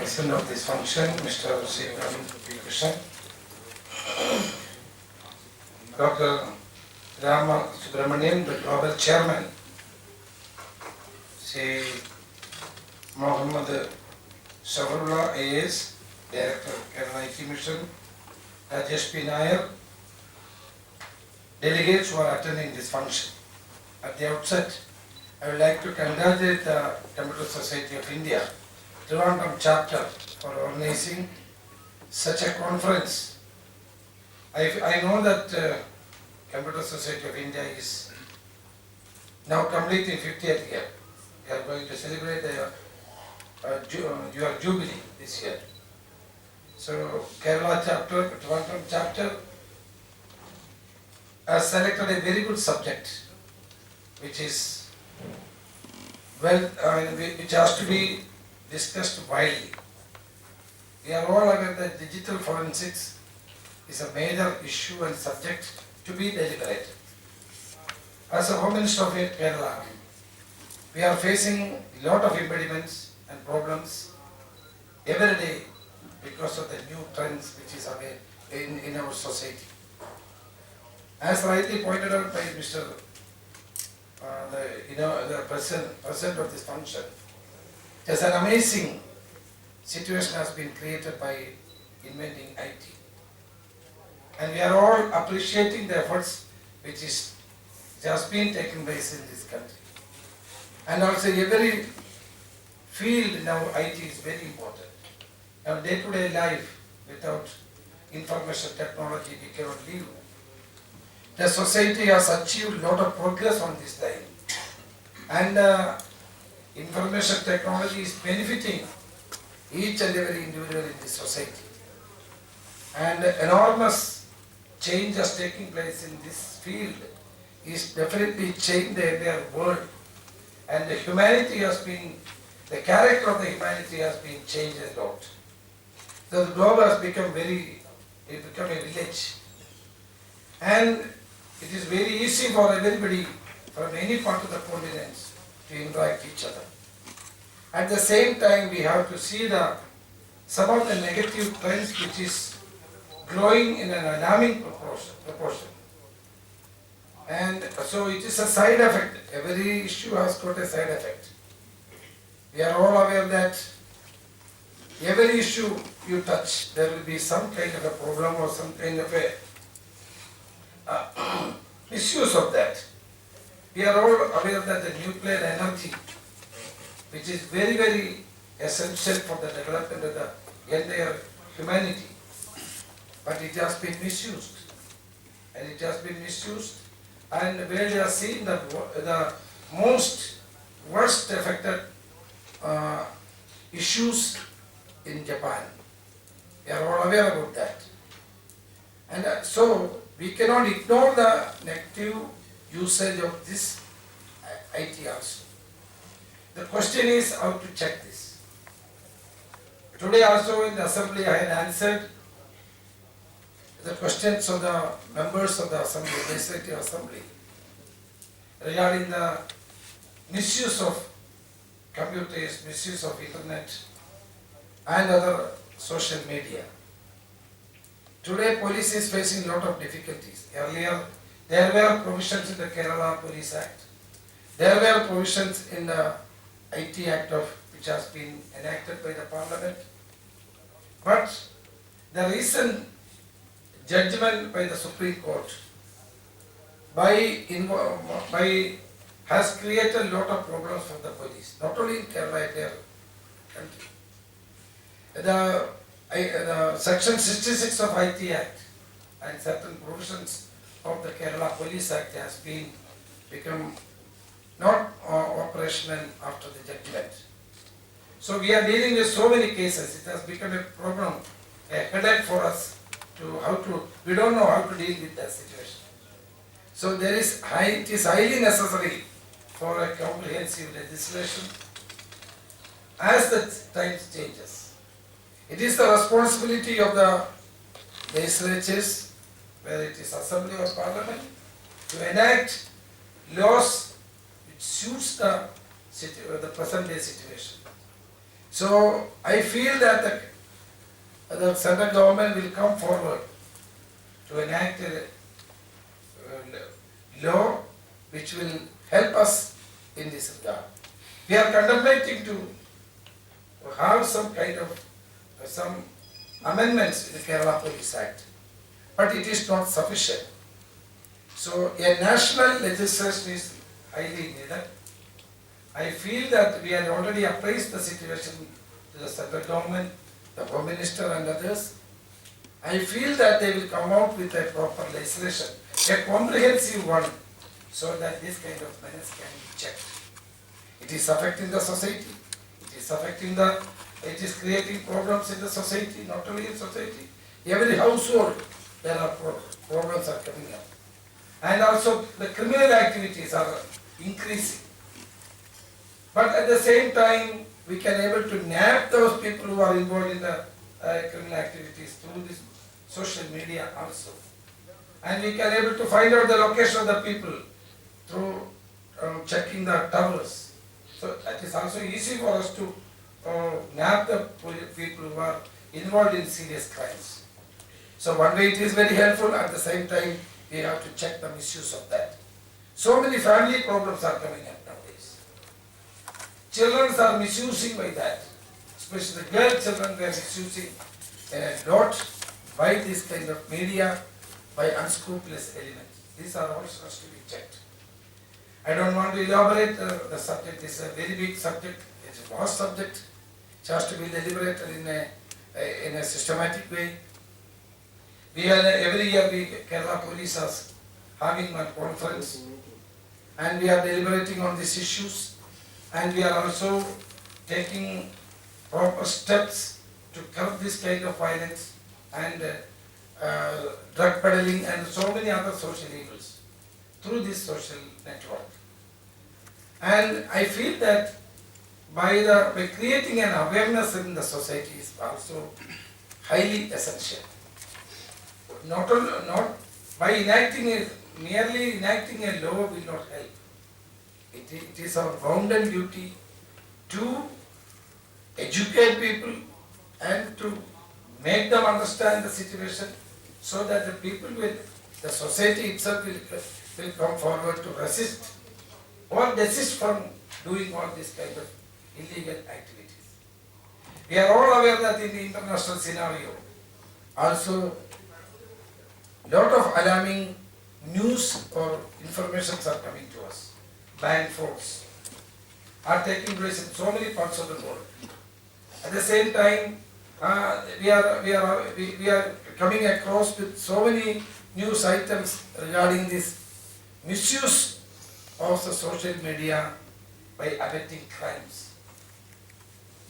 President of this function, Mr. Ramesh, Dr. Rama Subramanian, the Global Chairman, Sri Mohammed Safarullah AS, Director Kerala IT Mission, Rajesh P. Nair, delegates who are attending this function. At the outset, I would like to congratulate the Computer Society of India, Trivandrum chapter, for organizing such a conference. I know that Computer Society of India is now completing 50th year. We are going to celebrate your jubilee this year. So Kerala chapter, Trivandrum chapter has selected a very good subject, which is which has to be discussed widely. We are all aware that digital forensics is a major issue and subject to be deliberated. As a Home Minister of Kerala, we are facing a lot of impediments and problems every day because of the new trends which is available in our society. As rightly pointed out by Mr. The president of this function, there's an amazing situation has been created by inventing IT. And we are all appreciating the efforts which has been taking place in this country. And also every field now IT is very important. Now day-to-day life without information technology we cannot live. The society has achieved a lot of progress on this line. And information technology is benefiting each and every individual in this society. And enormous change is taking place in this field is definitely changing the entire world. And the humanity has been, the character of the humanity has been changed a lot. So the globe has become a village. And it is very easy for everybody from any part of the continent to interact each other. At the same time, we have to see some of the negative trends which is growing in an alarming proportion. And so it is a side effect. Every issue has got a side effect. We are all aware that every issue you touch, there will be some kind of a problem or some kind of a misuse of that. We are all aware that the nuclear energy, which is very, very essential for the development of the entire humanity, but it has been misused. And it has been misused, and where they are seeing the most worst affected issues in Japan. We are all aware about that. And so we cannot ignore the negative usage of this IT also. The question is how to check this. Today also in the assembly I had answered the questions of the members of the assembly, legislative assembly, regarding the misuse of computers, misuse of internet and other social media. Today police is facing a lot of difficulties. Earlier there were provisions in the Kerala Police Act. There were provisions in the IT Act which has been enacted by the Parliament. But the recent judgment by the Supreme Court has created a lot of problems for the police, not only in Kerala, entire country. The Section 66 of IT Act and certain provisions of the Kerala Police Act has become not operational after the judgment. So we are dealing with so many cases. It has become a problem, a headache for us we don't know how to deal with that situation. So it is highly necessary for a comprehensive legislation as the times changes. It is the responsibility of the legislatures, whether it is assembly or parliament, to enact laws which suits the present day situation. So I feel that the central government will come forward to enact a law which will help us in this regard. We are contemplating to have some kind of some amendments in the Kerala Police Act, but it is not sufficient. So a national legislation is highly needed. I feel that we have already appraised the situation to the central government, the Home Minister and others. I feel that they will come out with a proper legislation, a comprehensive one, so that this kind of menace can be checked. It is affecting the society, it is creating problems in the society, not only in society, every household there are problems are coming up. And also the criminal activities are increasing. But at the same time, we can able to nab those people who are involved in the criminal activities through this social media also. And we can able to find out the location of the people through checking the towers. So that is also easy for us to nab the people who are involved in serious crimes. So one way it is very helpful, at the same time we have to check the misuse of that. So many family problems are coming up nowadays. Children are misusing by that, especially the girl children, they are misusing a lot by this kind of media, by unscrupulous elements. These are also has to be checked. I don't want to elaborate the subject. This is a very big subject. It's a vast subject. It has to be deliberated in a systematic way. We are every year Kerala Police is having a conference, and we are deliberating on these issues, and we are also taking proper steps to curb this kind of violence and drug peddling and so many other social evils through this social network. And I feel that by creating an awareness in the society is also highly essential. Not by merely enacting a law will not help. It is our bounden duty to educate people and to make them understand the situation, so that the people the society itself will come forward to resist or desist from doing all this kind of illegal activities. We are all aware that in the international scenario, also lot of alarming news or informations are coming to us. Bank frauds are taking place in so many parts of the world. At the same time, we are coming across with so many news items regarding this misuse of the social media by abetting crimes,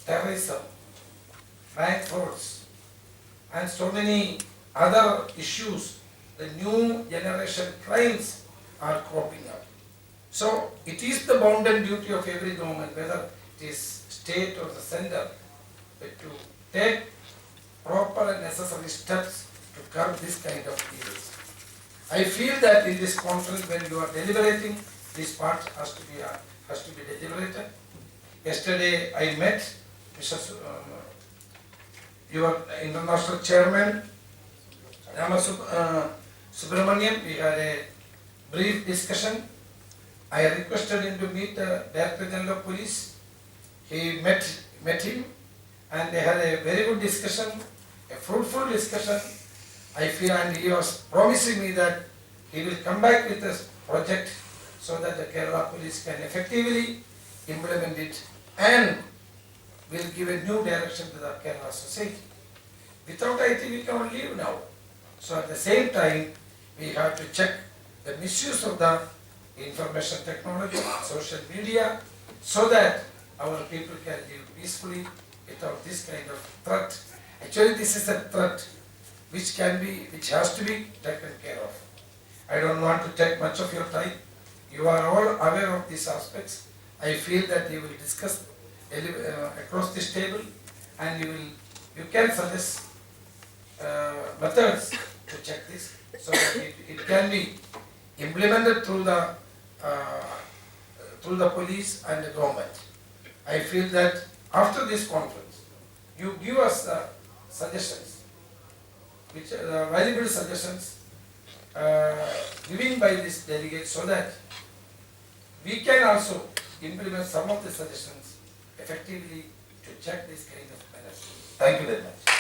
terrorism, bank frauds, and so many other issues. The new generation crimes are cropping up. So it is the bounden duty of every government, whether it is state or the center, to take proper and necessary steps to curb this kind of evils. I feel that in this conference, when you are deliberating, this part has to be deliberated. Yesterday I met Mr. Your international chairman, Ramesh Subramaniam. We had a brief discussion. I requested him to meet the Director General of Police. He met him, and they had a very good discussion, a fruitful discussion. I feel, and he was promising me that he will come back with a project so that the Kerala Police can effectively implement it and will give a new direction to the Kerala society. Without IT, we cannot live now. So at the same time, we have to check the misuse of the information technology, social media, so that our people can live peacefully without this kind of threat. Actually, this is a threat which has to be taken care of. I don't want to take much of your time. You are all aware of these aspects. I feel that you will discuss across this table, and you can suggest methods to check this, so that it can be implemented through the police and the government. I feel that after this conference, you give us the suggestions, which are the valuable suggestions given by this delegate, so that we can also implement some of the suggestions effectively to check this kind of measures. Thank you very much.